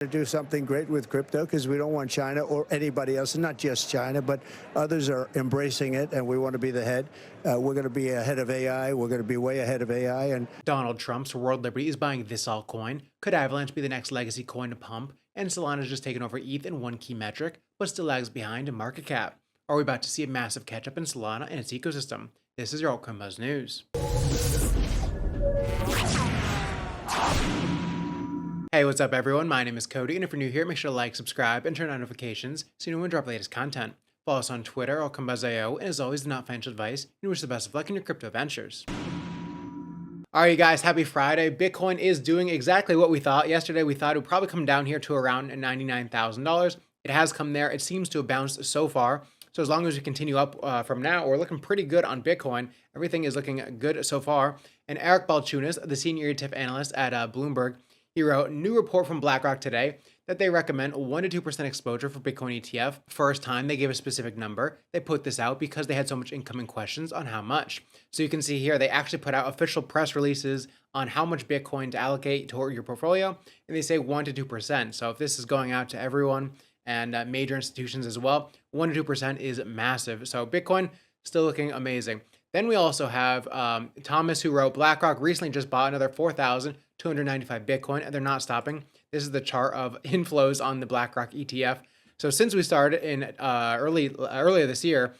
to do something great with crypto because we don't want China or anybody else, and not just China, but others are embracing it, and we want to be the head. We're going to be ahead of AI. We're going to be way ahead of AI. And Donald Trump's World Liberty is buying this altcoin. Could Avalanche be the next legacy coin to pump? And Solana's just taken over ETH in one key metric, but still lags behind in market cap. Are we about to see a massive catch-up in Solana and its ecosystem? This is your Altcoin Buzz News. Hey, what's up everyone? My name is Cody, and if you're new here, make sure to like, subscribe, and turn on notifications so you know when we drop the latest content. Follow us on Twitter, AltcoinBuzzIO, and as always, not financial advice, and wish the best of luck in your crypto ventures. Alright you guys, happy Friday. Bitcoin is doing exactly what we thought. Yesterday we thought it would probably come down here to around $99,000. It has come there. It seems to have bounced so far. So as long as we continue up from now, we're looking pretty good on Bitcoin. Everything is looking good so far. And Eric Balchunas, the senior ETF analyst at Bloomberg, he wrote, new report from BlackRock today that they recommend 1 to 2% exposure for Bitcoin ETF. First time they gave a specific number. They put this out because they had so much incoming questions on how much. So you can see here, they actually put out official press releases on how much Bitcoin to allocate toward your portfolio. And they say 1 to 2%. So if this is going out to everyone and major institutions as well, 1 to 2% is massive. So Bitcoin still looking amazing. Then we also have Thomas, who wrote, BlackRock recently just bought another 4,295 Bitcoin, and they're not stopping. This is the chart of inflows on the BlackRock ETF. So since we started in earlier this year,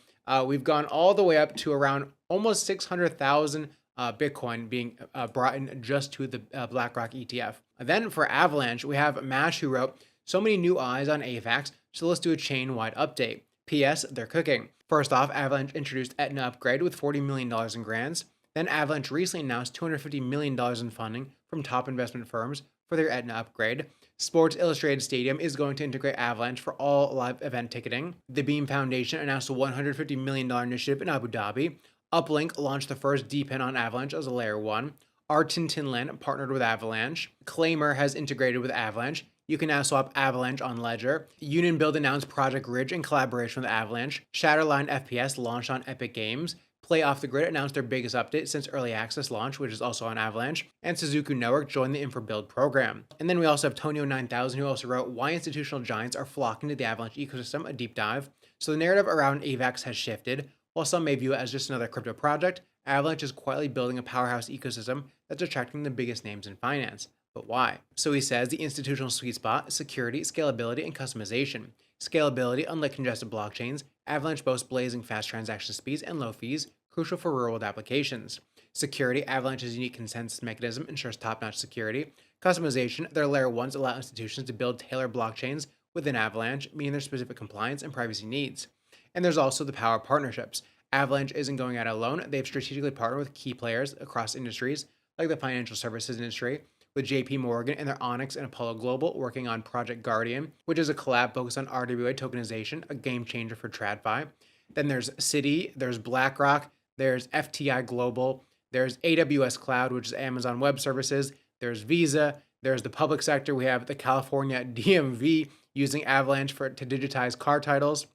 we've gone all the way up to around almost 600,000 Bitcoin being brought in just to the BlackRock ETF. And then for Avalanche, we have Mash, who wrote, so many new eyes on Avax, so let's do a chain-wide update. P.S. They're cooking. First off, Avalanche introduced Aetna Upgrade with $40 million in grants. Then Avalanche recently announced $250 million in funding from top investment firms for their Aetna Upgrade. Sports Illustrated Stadium is going to integrate Avalanche for all live event ticketing. The Beam Foundation announced a $150 million initiative in Abu Dhabi. Uplink launched the first DePIN on Avalanche as a layer 1. Artin Tinland partnered with Avalanche. Claimer has integrated with Avalanche. You can now swap Avalanche on Ledger. Union Build announced Project Ridge in collaboration with Avalanche. Shatterline FPS launched on Epic Games. Play Off the Grid announced their biggest update since early access launch, which is also on Avalanche. And Suzuki Network joined the Infra Build program. And then we also have Tonio 9000, who also wrote Why Institutional Giants Are Flocking to the Avalanche Ecosystem, a deep dive. So the narrative around Avax has shifted. While some may view it as just another crypto project, Avalanche is quietly building a powerhouse ecosystem that's attracting the biggest names in finance. But why? So he says the institutional sweet spot is security, scalability, and customization. Scalability, unlike congested blockchains, Avalanche boasts blazing fast transaction speeds and low fees, crucial for real-world applications. Security, Avalanche's unique consensus mechanism ensures top-notch security. Customization, their layer 1s allow institutions to build tailored blockchains within Avalanche, meeting their specific compliance and privacy needs. And there's also the power of partnerships. Avalanche isn't going out alone. They've strategically partnered with key players across industries, like the financial services industry, with JP Morgan and their Onyx and Apollo Global working on Project Guardian, which is a collab focused on RWA tokenization, a game changer for TradFi. Then there's Citi, there's BlackRock, there's FTI Global, there's AWS Cloud, which is Amazon Web Services, there's Visa, there's the public sector. We have the California DMV using Avalanche to digitize car titles.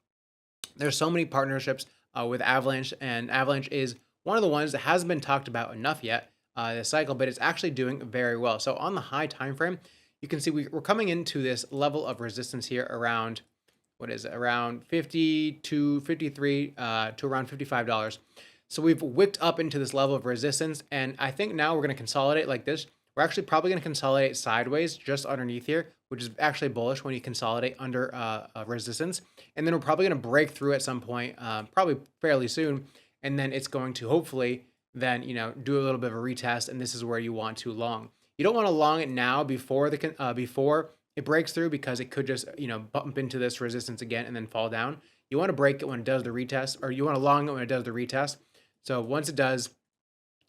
There's so many partnerships with Avalanche, and Avalanche is one of the ones that hasn't been talked about enough yet this cycle, but it's actually doing very well. So on the high time frame, you can see we're coming into this level of resistance here around, what is it, around 50 to 53 to around $55. So we've wicked up into this level of resistance, and I think now we're going to consolidate like this. We're actually probably going to consolidate sideways just underneath here, which is actually bullish when you consolidate under resistance. And then we're probably going to break through at some point, probably fairly soon, and then it's going to hopefully then, do a little bit of a retest, and this is where you want to long. You don't want to long it now before before it breaks through, because it could just, bump into this resistance again and then fall down. You want to break it when it does the retest, or you want to long it when it does the retest. So once it does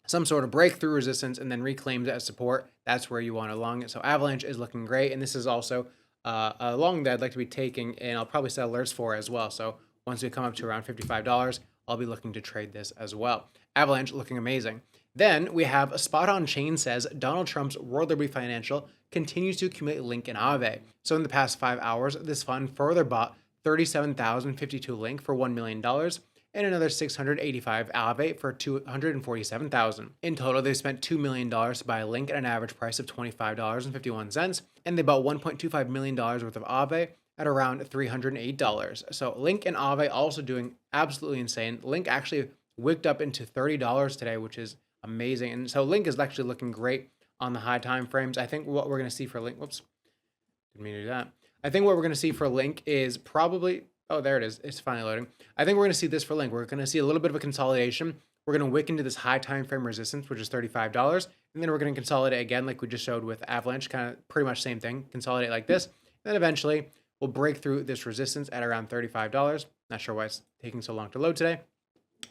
some sort of breakthrough resistance and then reclaims it as support, that's where you want to long it. So Avalanche is looking great, and this is also a long that I'd like to be taking, and I'll probably set alerts for as well. So once we come up to around $55, I'll be looking to trade this as well. Avalanche looking amazing. Then we have a Spot On Chain says Donald Trump's World Liberty Financial continues to accumulate Link in AAVE. So in the past 5 hours, this fund further bought 37,052 Link for $1 million, and another 685 AAVE for 247,000. In total, they spent $2 million to buy Link at an average price of $25.51, and they bought $1.25 million worth of AAVE at around $308. So Link and AAVE also doing absolutely insane. Link actually wicked up into $30 today, which is amazing. And so Link is actually looking great on the high time frames. I think what we're going to see for Link, whoops, didn't mean to do that. I think what we're going to see for Link is probably, oh, there it is. It's finally loading. I think we're going to see this for Link. We're going to see a little bit of a consolidation. We're going to wick into this high time frame resistance, which is $35. And then we're going to consolidate again, like we just showed with Avalanche, kind of pretty much same thing. Consolidate like this. And then eventually we'll break through this resistance at around $35. Not sure why it's taking so long to load today.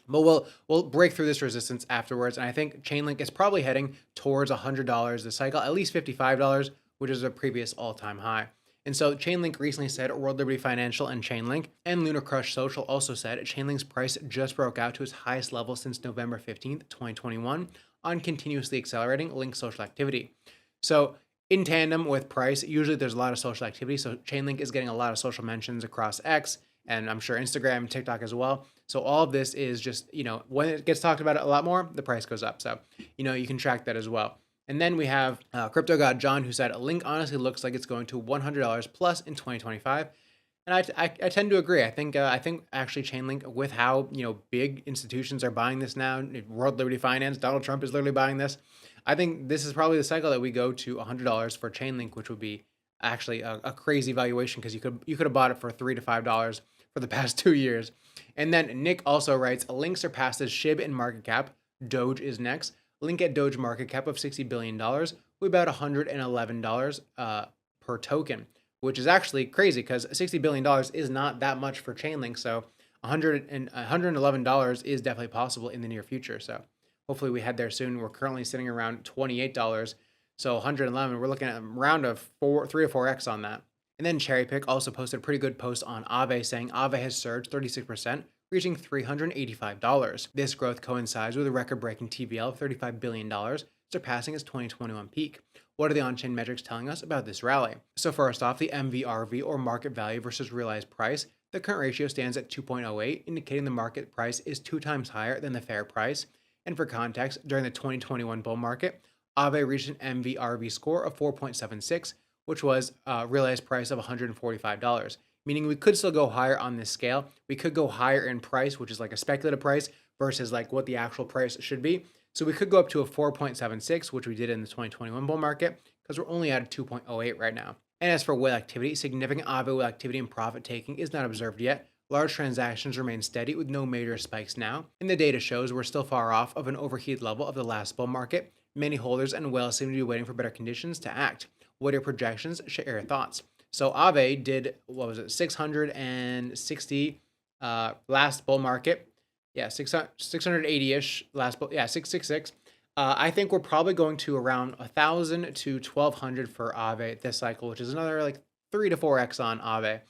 But we'll break through this resistance afterwards. And I think Chainlink is probably heading towards $100 this cycle, at least $55, which is a previous all-time high. And so Chainlink recently said World Liberty Financial and Chainlink, and Lunar Crush Social also said Chainlink's price just broke out to its highest level since November 15th, 2021 on continuously accelerating Link social activity. So in tandem with price, usually there's a lot of social activity. So Chainlink is getting a lot of social mentions across X, and I'm sure Instagram and TikTok as well. So all of this is just, when it gets talked about a lot more, the price goes up. So, you can track that as well. And then we have Crypto God John, who said, Link honestly looks like it's going to $100 plus in 2025. And I tend to agree. I think actually Chainlink, with how, big institutions are buying this now, World Liberty Finance, Donald Trump is literally buying this. I think this is probably the cycle that we go to $100 for Chainlink, which would be actually a crazy valuation, because you could have bought it for $3 to $5 for the past 2 years. And then Nick also writes, Link surpasses SHIB in market cap. Doge is next. Link at Doge market cap of $60 billion with about $111 per token, which is actually crazy because $60 billion is not that much for Chainlink. So $111 is definitely possible in the near future. So hopefully we head there soon. We're currently sitting around $28. So 111, we're looking at around a 3 to 4x on that. And then Cherrypick also posted a pretty good post on AAVE saying AAVE has surged 36%, reaching $385. This growth coincides with a record-breaking TVL of $35 billion, surpassing its 2021 peak. What are the on-chain metrics telling us about this rally? So first off, the MVRV, or market value versus realized price, the current ratio stands at 2.08, indicating the market price is 2 times higher than the fair price. And for context, during the 2021 bull market, AAVE reached an MVRV score of 4.76, which was a realized price of $145, meaning we could still go higher on this scale. We could go higher in price, which is like a speculative price versus like what the actual price should be. So we could go up to a 4.76, which we did in the 2021 bull market, because we're only at a 2.08 right now. And as for whale activity, significant AAVE whale activity and profit taking is not observed yet. Large transactions remain steady with no major spikes now. And the data shows we're still far off of an overheated level of the last bull market. Many holders and whales seem to be waiting for better conditions to act. What are your projections? Share your thoughts. So AAVE did, 660 last bull market. Yeah, 680-ish last bull. Yeah, 666. I think we're probably going to around 1,000 to 1,200 for AAVE this cycle, which is another like 3 to 4x on AAVE.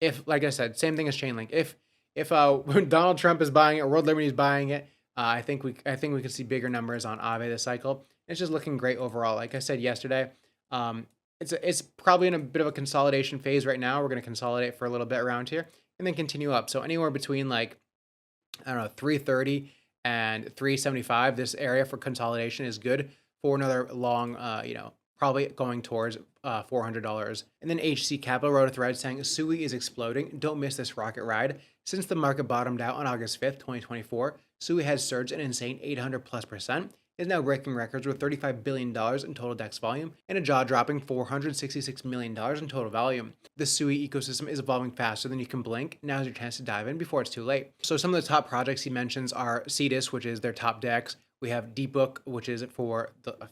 If, like I said, same thing as Chainlink. If Donald Trump is buying it, World Liberty is buying it, I think we could see bigger numbers on AAVE this cycle. It's just looking great overall. Like I said yesterday, it's probably in a bit of a consolidation phase right now. We're going to consolidate for a little bit around here and then continue up. So anywhere between 330 and 375, this area for consolidation is good for another long, probably going towards $400. And then HC Capital wrote a thread saying, Sui is exploding. Don't miss this rocket ride. Since the market bottomed out on August 5th, 2024, Sui has surged an insane 800+%. Is now breaking records with $35 billion in total DEX volume and a jaw-dropping $466 million in total volume. The Sui ecosystem is evolving faster than you can blink. Now's your chance to dive in before it's too late. So some of the top projects he mentions are Cetus, which is their top DEX. We have Deepbook, which is for the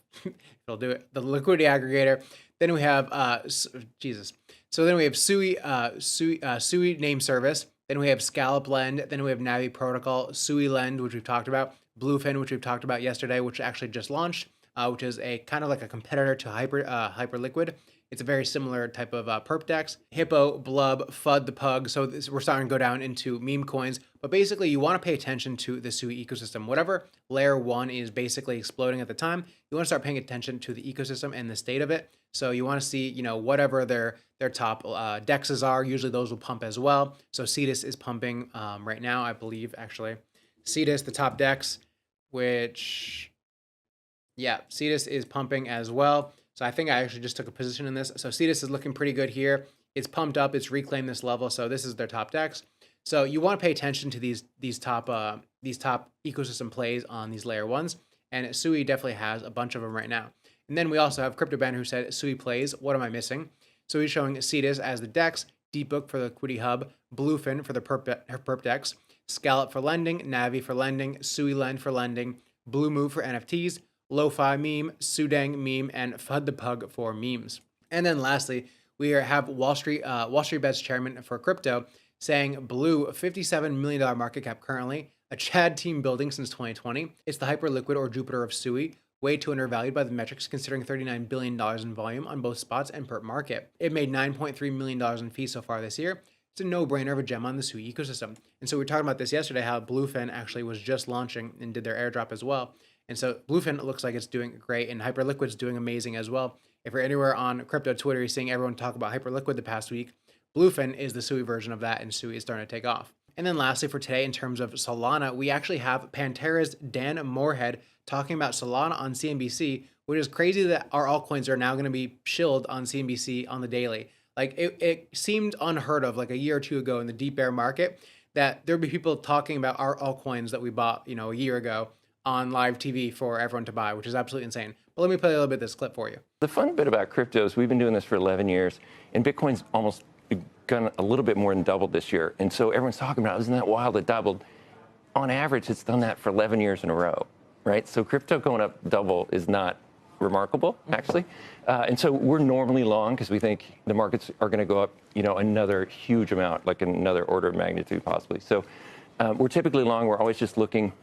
liquidity aggregator. Then we have So then we have Sui name service. Then we have Scallop Lend. Then we have Navi Protocol, Sui Lend, which we've talked about. Bluefin, which we've talked about yesterday, which actually just launched, which is a kind of like a competitor to Hyperliquid. It's a very similar type of perp dex. Hippo, Blub, FUD the Pug. So we're starting to go down into meme coins. But basically, you want to pay attention to the Sui ecosystem. Whatever layer 1 is basically exploding at the time, you want to start paying attention to the ecosystem and the state of it. So you want to see, whatever their top dexes are. Usually those will pump as well. So Cetus is pumping right now, I believe, actually. Cetus, the top dex, which, yeah, Cetus is pumping as well. So I think I actually just took a position in this. So Cetus is looking pretty good here. It's pumped up. It's reclaimed this level. So this is their top dex. So you want to pay attention to these top ecosystem plays on these layer ones. And Sui definitely has a bunch of them right now. And then we also have Crypto Banner who said Sui plays. What am I missing? So he's showing Cetus as the DEX, Deepbook for the Liquidity Hub, Bluefin for the perp DEX, Scallop for lending, Navi for lending, Sui Lend for lending, Blue Move for NFTs, Lo-Fi meme, Sudang meme, and Fud the Pug for memes. And then lastly, we have Wall Street Bets chairman for crypto saying Blue, $57 million market cap currently, a Chad team building since 2020. It's the hyperliquid or Jupiter of Sui, way too undervalued by the metrics considering $39 billion in volume on both spots and perp market. It made $9.3 million in fees so far this year. It's a no-brainer of a gem on the Sui ecosystem. And so we were talking about this yesterday, how Bluefin actually was just launching and did their airdrop as well. And so Bluefin looks like it's doing great, and Hyperliquid's doing amazing as well. If you're anywhere on crypto Twitter, you're seeing everyone talk about Hyperliquid the past week. Bluefin is the Sui version of that, and Sui is starting to take off. And then lastly for today, in terms of Solana, we actually have Pantera's Dan Moorhead talking about Solana on CNBC, which is crazy that our altcoins are now going to be shilled on CNBC on the daily. Like it seemed unheard of like a year or two ago in the deep bear market that there'd be people talking about our altcoins that we bought, a year ago on live TV for everyone to buy, which is absolutely insane. But let me play a little bit of this clip for you. The fun bit about crypto is we've been doing this for 11 years, and Bitcoin's almost gone a little bit more than doubled this year. And so everyone's talking about, isn't that wild, it doubled? On average, it's done that for 11 years in a row, right? So crypto going up double is not remarkable, actually. And so we're normally long because we think the markets are going to go up, another huge amount, like another order of magnitude possibly. So we're typically long. We're always just looking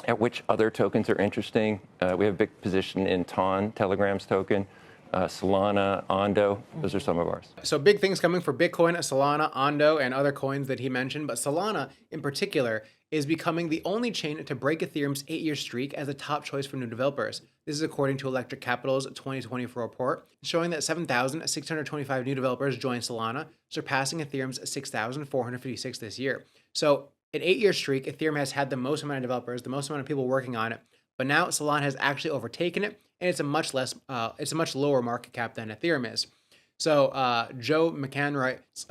at which other tokens are interesting. We have a big position in TON, Telegram's token, Solana, Ondo. Those are some of ours. So big things coming for Bitcoin, Solana, Ondo, and other coins that he mentioned. But Solana in particular is becoming the only chain to break Ethereum's 8-year streak as a top choice for new developers. This is according to Electric Capital's 2024 report, showing that 7,625 new developers joined Solana, surpassing Ethereum's 6,456 this year. So an 8-year streak, Ethereum has had the most amount of developers, the most amount of people working on it. But now Solana has actually overtaken it, and it's a much lower market cap than Ethereum is. So Joe McCann writes,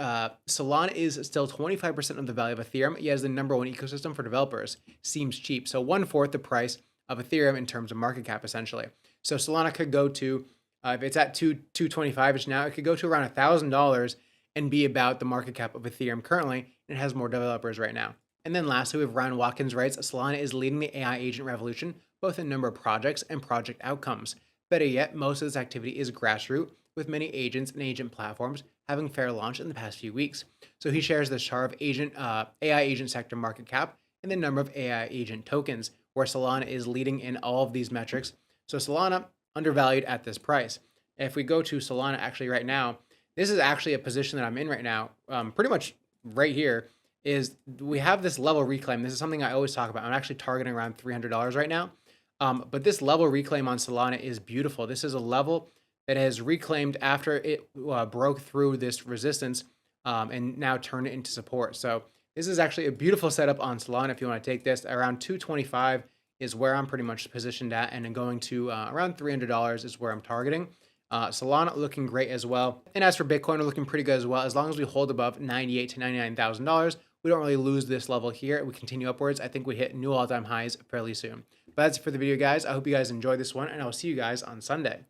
Solana is still 25% of the value of Ethereum, yet is the #1 ecosystem for developers. Seems cheap. So 1/4 the price of Ethereum in terms of market cap, essentially. So Solana could go to, if it's at $225-ish now, it could go to around $1,000 and be about the market cap of Ethereum currently, and it has more developers right now. And then lastly, we have Ryan Watkins writes, Solana is leading the AI agent revolution, both in number of projects and project outcomes. Better yet, most of this activity is grassroots, with many agents and agent platforms having fair launch in the past few weeks. So he shares the chart of AI agent sector market cap and the number of AI agent tokens, where Solana is leading in all of these metrics. So Solana, undervalued at this price. If we go to Solana actually right now, this is actually a position that I'm in right now, pretty much right here, is we have this level reclaim. This is something I always talk about. I'm actually targeting around $300 right now. But this level reclaim on Solana is beautiful. This is a level that has reclaimed after it broke through this resistance and now turned it into support. So this is actually a beautiful setup on Solana. If you want to take this, around 225 is where I'm pretty much positioned at, and then going to around $300 is where I'm targeting. Solana looking great as well. And as for Bitcoin, we're looking pretty good as well. As long as we hold above $98,000 to $99,000, we don't really lose this level here. We continue upwards. I think we hit new all-time highs fairly soon. But that's it for the video, guys. I hope you guys enjoyed this one, and I'll see you guys on Sunday.